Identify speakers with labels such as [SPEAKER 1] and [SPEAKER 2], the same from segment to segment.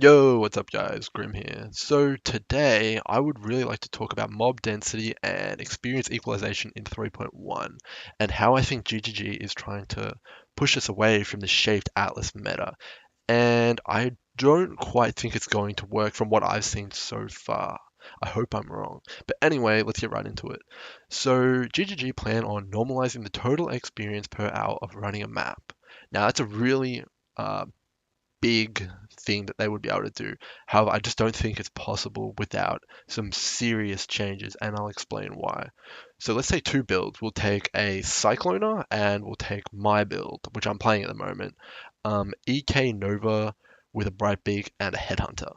[SPEAKER 1] Yo, what's up guys? Grim here. So today I would really like to talk about mob density and experience equalization in 3.1 and how I think GGG is trying to push us away from the shaped atlas meta. And I don't quite think it's going to work from what I've seen so far. I hope I'm wrong. But anyway, let's get right into it. So GGG plan on normalizing the total experience per hour of running a map. Now that's a really uh, big thing that they would be able to do. However, I just don't think it's possible without some serious changes, and I'll explain why. So let's say two builds. We'll take a Cycloner and we'll take my build, which I'm playing at the moment. EK Nova with a Bright Beak and a Headhunter.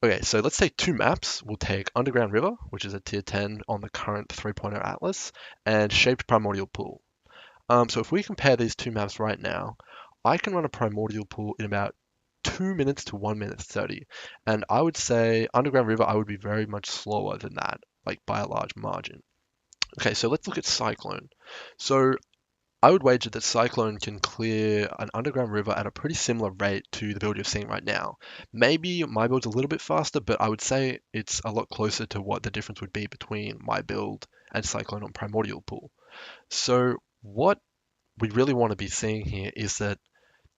[SPEAKER 1] Okay, so let's take two maps. We'll take Underground River, which is a tier 10 on the current 3.0 Atlas, and Shaped Primordial Pool. So if we compare these two maps right now, I can run a Primordial Pool in about 2 minutes to 1 minute 30. And I would say Underground River, I would be very much slower than that, like by a large margin. Okay, so let's look at Cyclone. So I would wager that Cyclone can clear an Underground River at a pretty similar rate to the build you're seeing right now. Maybe my build's a little bit faster, but I would say it's a lot closer to what the difference would be between my build and Cyclone on Primordial Pool. So what we really want to be seeing here is that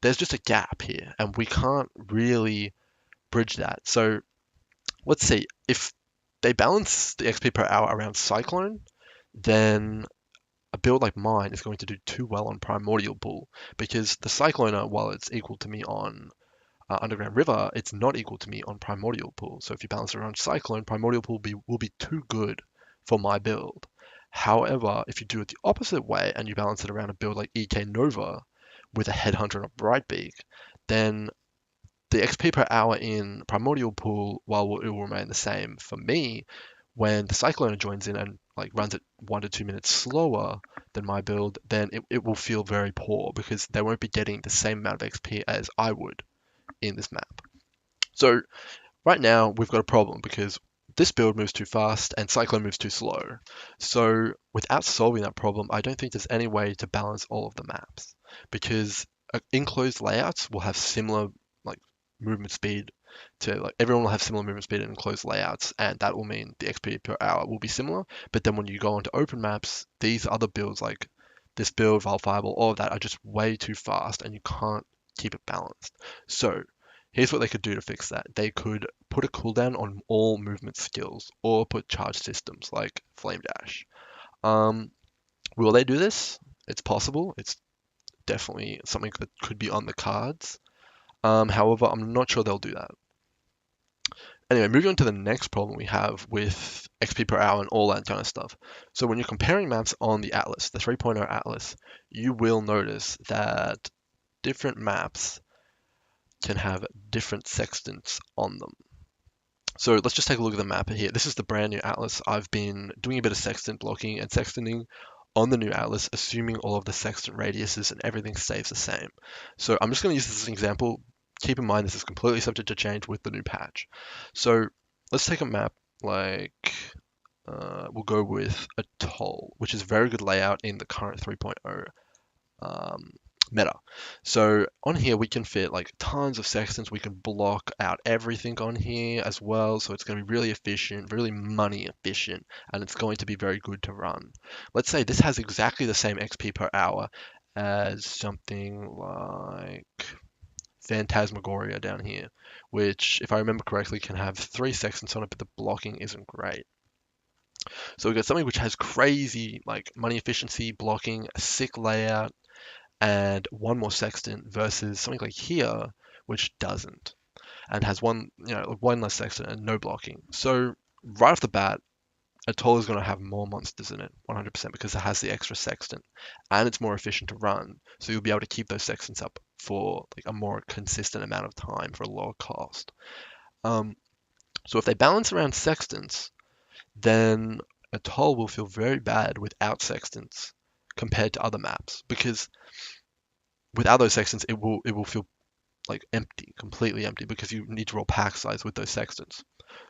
[SPEAKER 1] there's just a gap here, and we can't really bridge that. So let's see, if they balance the XP per hour around Cyclone, then a build like mine is going to do too well on Primordial Pool because the Cycloner, while it's equal to me on Underground River, it's not equal to me on Primordial Pool. So if you balance it around Cyclone, Primordial Pool will be too good for my build. However, if you do it the opposite way and you balance it around a build like EK Nova with a Headhunter and a Brightbeak, then the XP per hour in Primordial Pool, while it will remain the same for me, when the Cycloner joins in and like runs it 1 to 2 minutes slower than my build, then it will feel very poor because they won't be getting the same amount of XP as I would in this map. So right now we've got a problem because this build moves too fast and Cyclone moves too slow. So without solving that problem, I don't think there's any way to balance all of the maps because enclosed layouts will have similar like movement speed to like everyone will have similar movement speed in enclosed layouts, and that will mean the XP per hour will be similar. But then when you go onto open maps, these other builds like this build, Fireball, all of that are just way too fast and you can't keep it balanced. So here's what they could do to fix that. They could put a cooldown on all movement skills or put charge systems like Flame Dash. Um, will they do this? It's possible. It's definitely something that could be on the cards. However, I'm not sure they'll do that. Anyway, moving on to the next problem we have with XP per hour and all that kind of stuff. So when you're comparing maps on the Atlas, the 3.0 Atlas, you will notice that different maps can have different sextants on them. So let's just take a look at the map here. This is the brand new Atlas. I've been doing a bit of sextant blocking and sextanting on the new Atlas, assuming all of the sextant radiuses and everything stays the same. So I'm just going to use this as an example. Keep in mind this is completely subject to change with the new patch. So let's take a map like we'll go with Atoll, which is a very good layout in the current 3.0 um, meta. So on here we can fit like tons of sextants. We can block out everything on here as well. So it's going to be really efficient, really money efficient, and it's going to be very good to run. Let's say this has exactly the same XP per hour as something like Phantasmagoria down here, which, if I remember correctly, can have three sextants on it, but the blocking isn't great. So we've got something which has crazy like money efficiency, blocking, a sick layout, and one more sextant versus something like here, which doesn't and has one less sextant and no blocking. So right off the bat, Atoll is going to have more monsters in it, 100%, because it has the extra sextant and it's more efficient to run. So you'll be able to keep those sextants up for like a more consistent amount of time for a lower cost. Um, so if they balance around sextants, then Atoll will feel very bad without sextants compared to other maps because without those sextants, it will feel like empty, completely empty, because you need to roll pack size with those sextants.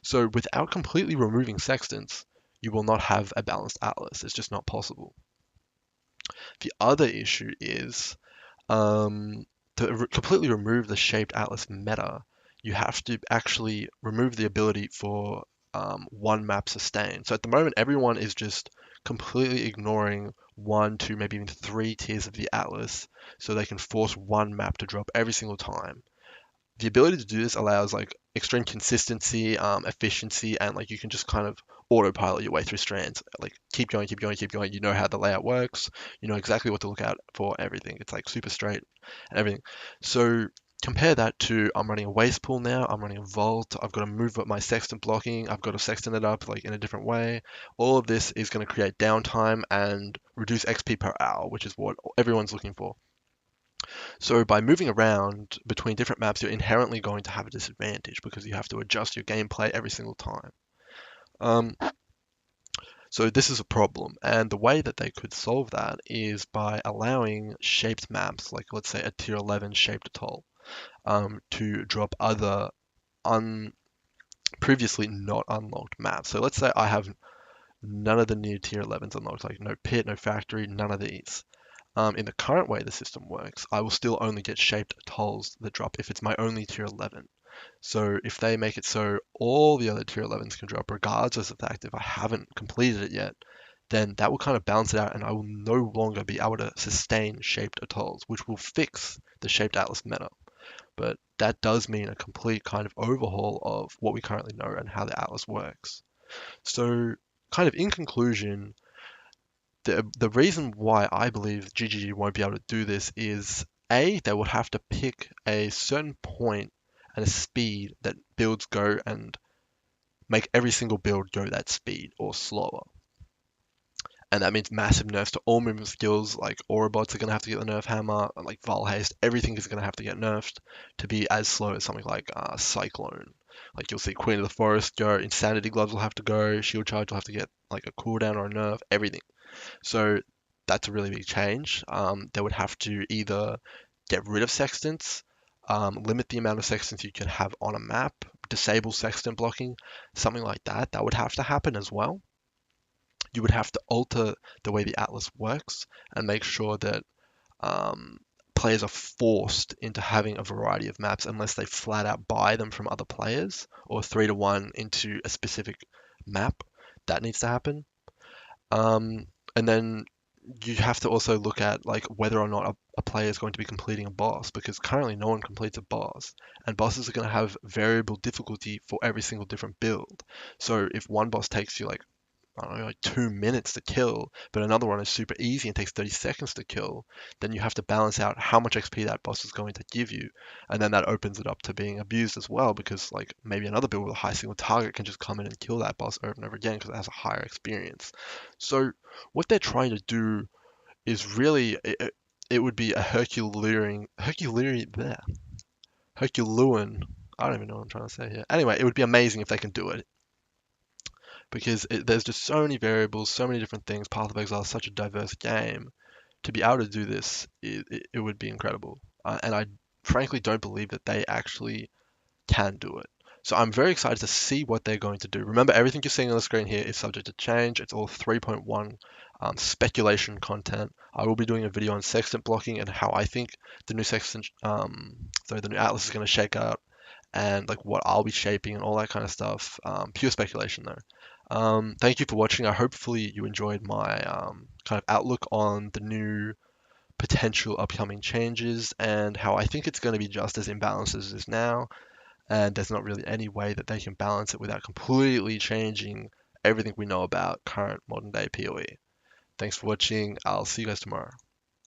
[SPEAKER 1] So without completely removing sextants, you will not have a balanced atlas. It's just not possible. The other issue is to completely remove the shaped atlas meta. you have to actually remove the ability for one map sustain. So at the moment, everyone is just completely ignoring one, two, maybe even three tiers of the atlas, so they can force one map to drop every single time. The ability to do this allows like extreme consistency, efficiency, and like you can just kind of autopilot your way through strands. Like keep going, keep going, keep going. You know how the layout works. You know exactly what to look out for. Everything. It's like super straight and everything. So compare that to I'm running a waste pool now. I'm running a vault. I've got to move up my sextant blocking. I've got to sextant it up like in a different way. All of this is going to create downtime and reduce XP per hour, which is what everyone's looking for. So by moving around between different maps, you're inherently going to have a disadvantage because you have to adjust your gameplay every single time. Um, so this is a problem, and the way that they could solve that is by allowing shaped maps, like let's say a tier 11 shaped atoll, to drop other previously not unlocked maps. So let's say I have none of the new tier 11s unlocked, like no pit, no factory, none of these. In the current way the system works, I will still only get shaped atolls that drop if it's my only tier 11. So if they make it so all the other tier 11s can drop, regardless of the fact if I haven't completed it yet, then that will kind of balance it out, and I will no longer be able to sustain shaped atolls, which will fix the shaped atlas meta. But that does mean a complete kind of overhaul of what we currently know and how the atlas works. So, kind of in conclusion, the reason why I believe GGG won't be able to do this is A, they would have to pick a certain point and a speed that builds go and make every single build go that speed or slower. And that means massive nerfs to all movement skills, like Aurabots are going to have to get the nerf hammer, and like Val Haste, everything is going to have to get nerfed to be as slow as something like Cyclone. Like you'll see Queen of the Forest go, Insanity Gloves will have to go, Shield Charge will have to get like a cooldown or a nerf, everything. So that's a really big change. They would have to either get rid of sextants, limit the amount of sextants you can have on a map, disable sextant blocking, something like that. That would have to happen as well. You would have to alter the way the atlas works and make sure that um, players are forced into having a variety of maps unless they flat out buy them from other players or 3-to-1 into a specific map. That needs to happen. Um, and then you have to also look at like whether or not a player is going to be completing a boss because currently no one completes a boss and bosses are going to have variable difficulty for every single different build. So if one boss takes you like I don't know, like 2 minutes to kill, but another one is super easy and takes 30 seconds to kill, then you have to balance out how much XP that boss is going to give you. And then that opens it up to being abused as well, because like maybe another build with a high single target can just come in and kill that boss over and over again because it has a higher experience. So what they're trying to do is really it would be a Herculean. I don't even know what I'm trying to say here. Anyway, it would be amazing if they can do it because there's just so many variables, so many different things. Path of Exile is such a diverse game. To be able to do this, it would be incredible. And I frankly don't believe that they actually can do it. So I'm very excited to see what they're going to do. Remember, everything you're seeing on the screen here is subject to change. It's all 3.1 speculation content. I will be doing a video on sextant blocking and how I think the new sextant, the new atlas is going to shake out, and like what I'll be shaping and all that kind of stuff. Pure speculation though. Thank you for watching. I hopefully you enjoyed my kind of outlook on the new potential upcoming changes and how I think it's going to be just as imbalanced as it is now. And there's not really any way that they can balance it without completely changing everything we know about current modern day PoE. Thanks for watching. I'll see you guys tomorrow.